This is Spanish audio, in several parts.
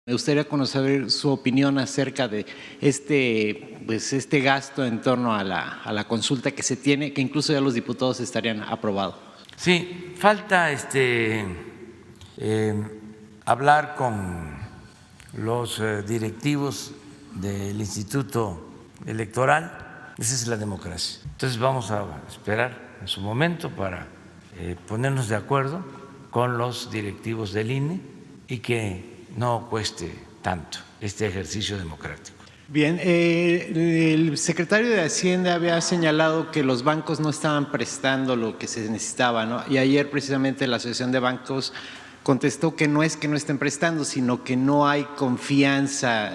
Me gustaría conocer su opinión acerca de este gasto en torno a la consulta que se tiene, que incluso ya los diputados estarían aprobados. Sí, falta hablar con los directivos del Instituto Electoral. Esa es la democracia. Entonces vamos a esperar en su momento para ponernos de acuerdo con los directivos del INE y que no cueste tanto este ejercicio democrático. Bien, el secretario de Hacienda había señalado que los bancos no estaban prestando lo que se necesitaba, ¿no? Y ayer precisamente la Asociación de Bancos contestó que no es que no estén prestando, sino que no hay confianza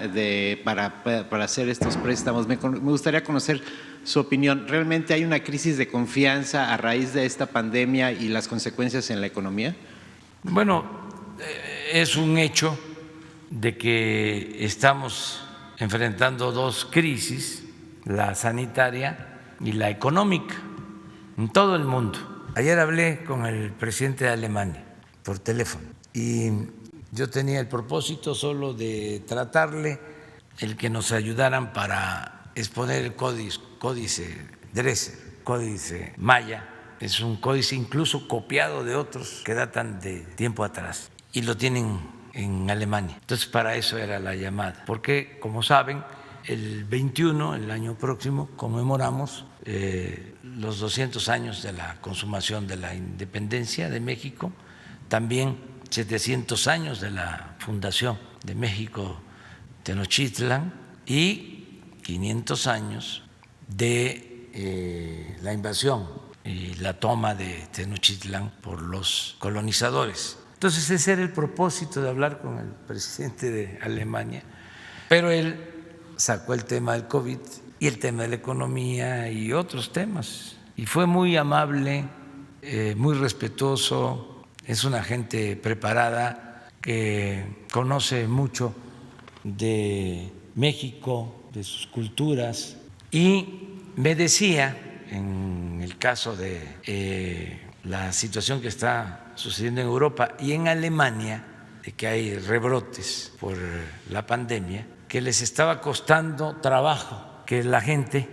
para hacer estos préstamos. Me gustaría conocer su opinión. ¿Realmente hay una crisis de confianza a raíz de esta pandemia y las consecuencias en la economía? Bueno, es un hecho de que estamos enfrentando dos crisis, la sanitaria y la económica, en todo el mundo. Ayer hablé con el presidente de Alemania por teléfono y yo tenía el propósito solo de tratarle el que nos ayudaran para exponer el códice Dresser, códice Maya. Es un códice incluso copiado de otros que datan de tiempo atrás y lo tienen en Alemania. Entonces, para eso era la llamada, porque como saben, el 21, el año próximo, conmemoramos los 200 años de la consumación de la independencia de México, también 700 años de la fundación de México Tenochtitlan y 500 años de la invasión y la toma de Tenochtitlan por los colonizadores. Entonces ese era el propósito de hablar con el presidente de Alemania, pero él sacó el tema del COVID y el tema de la economía y otros temas, y fue muy amable, muy respetuoso, es una gente preparada que conoce mucho de México, de sus culturas, y me decía, en el caso de la situación que está sucediendo en Europa y en Alemania, de que hay rebrotes por la pandemia, que les estaba costando trabajo que la gente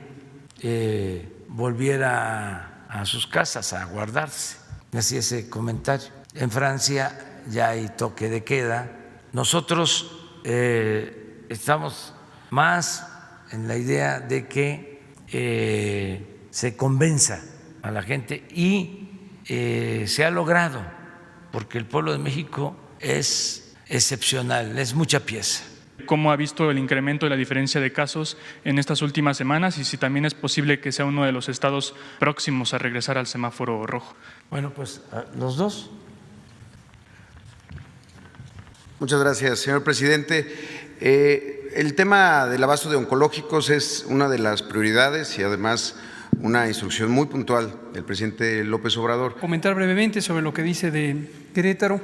volviera a sus casas a guardarse. Hacía ese comentario. En Francia ya hay toque de queda. Nosotros estamos más en la idea de que se convenza a la gente y se ha logrado, porque el pueblo de México es excepcional, es mucha pieza. ¿Cómo ha visto el incremento de la diferencia de casos en estas últimas semanas y si también es posible que sea uno de los estados próximos a regresar al semáforo rojo? Bueno, pues los dos. Muchas gracias, señor presidente. El tema del abasto de oncológicos es una de las prioridades y además una instrucción muy puntual del presidente López Obrador. Comentar brevemente sobre lo que dice de Querétaro,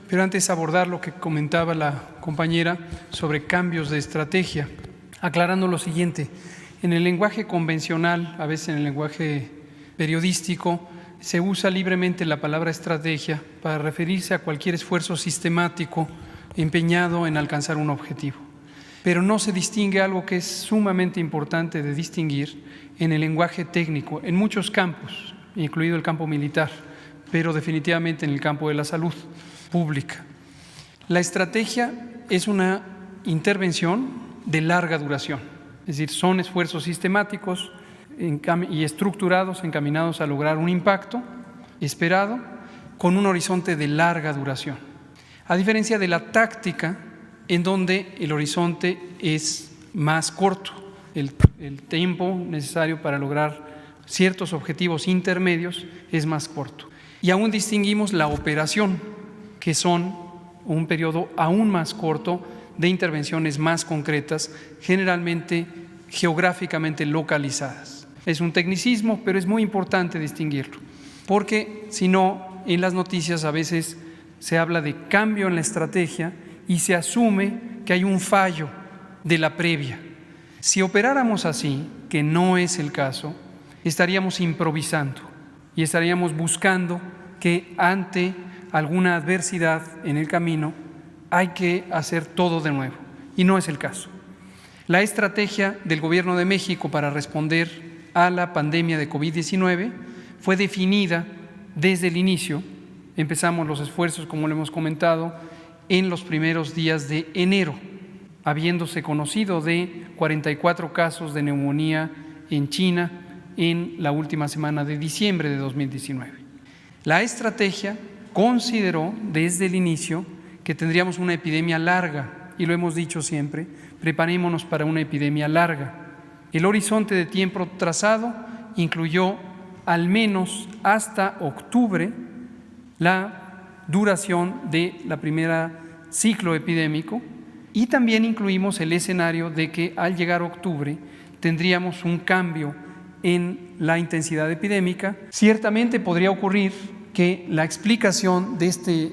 pero antes abordar lo que comentaba la compañera sobre cambios de estrategia, aclarando lo siguiente. En el lenguaje convencional, a veces en el lenguaje periodístico, se usa libremente la palabra estrategia para referirse a cualquier esfuerzo sistemático empeñado en alcanzar un objetivo. Pero no se distingue algo que es sumamente importante de distinguir en el lenguaje técnico, en muchos campos, incluido el campo militar, pero definitivamente en el campo de la salud pública. La estrategia es una intervención de larga duración, es decir, son esfuerzos sistemáticos y estructurados, encaminados a lograr un impacto esperado con un horizonte de larga duración. A diferencia de la táctica, en donde el horizonte es más corto, el tiempo necesario para lograr ciertos objetivos intermedios es más corto. Y aún distinguimos la operación, que son un periodo aún más corto de intervenciones más concretas, generalmente geográficamente localizadas. Es un tecnicismo, pero es muy importante distinguirlo, porque si no, en las noticias a veces se habla de cambio en la estrategia y se asume que hay un fallo de la previa. Si operáramos así, que no es el caso, estaríamos improvisando y estaríamos buscando que ante alguna adversidad en el camino hay que hacer todo de nuevo, y no es el caso. La estrategia del Gobierno de México para responder a la pandemia de COVID-19 fue definida desde el inicio. Empezamos los esfuerzos, como lo hemos comentado, en los primeros días de enero, habiéndose conocido de 44 casos de neumonía en China en la última semana de diciembre de 2019. La estrategia consideró desde el inicio que tendríamos una epidemia larga, y lo hemos dicho siempre, preparémonos para una epidemia larga. El horizonte de tiempo trazado incluyó al menos hasta octubre la duración de la primera ciclo epidémico, y también incluimos el escenario de que al llegar octubre tendríamos un cambio en la intensidad epidémica. Ciertamente podría ocurrir que la explicación de este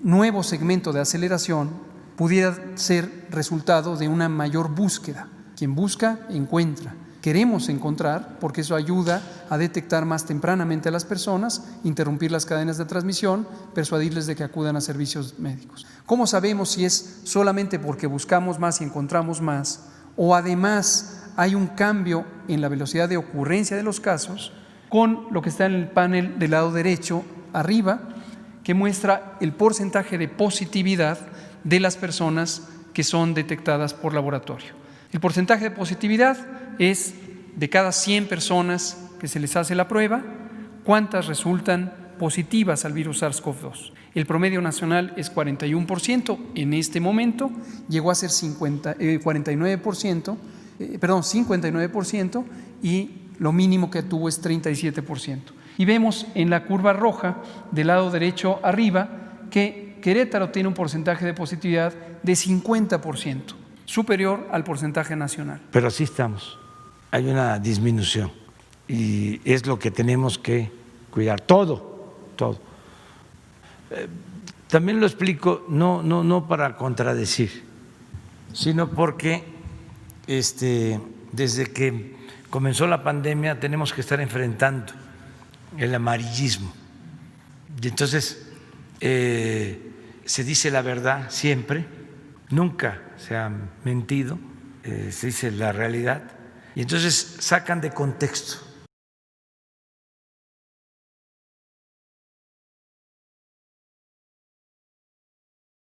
nuevo segmento de aceleración pudiera ser resultado de una mayor búsqueda. Quien busca, encuentra. Queremos encontrar, porque eso ayuda a detectar más tempranamente a las personas, interrumpir las cadenas de transmisión, persuadirles de que acudan a servicios médicos. ¿Cómo sabemos si es solamente porque buscamos más y encontramos más, o además hay un cambio en la velocidad de ocurrencia de los casos, con lo que está en el panel del lado derecho arriba, que muestra el porcentaje de positividad de las personas que son detectadas por laboratorio? El porcentaje de positividad es de cada 100 personas que se les hace la prueba, cuántas resultan positivas al virus SARS-CoV-2. El promedio nacional es 41%, en este momento llegó a ser 59%, y lo mínimo que tuvo es 37%. Y vemos en la curva roja del lado derecho arriba que Querétaro tiene un porcentaje de positividad de 50%, superior al porcentaje nacional. Pero así estamos, hay una disminución y es lo que tenemos que cuidar, todo. También lo explico, no para contradecir, sino porque desde que comenzó la pandemia tenemos que estar enfrentando el amarillismo. Y entonces se dice la verdad siempre, nunca se ha mentido, se dice la realidad, y entonces sacan de contexto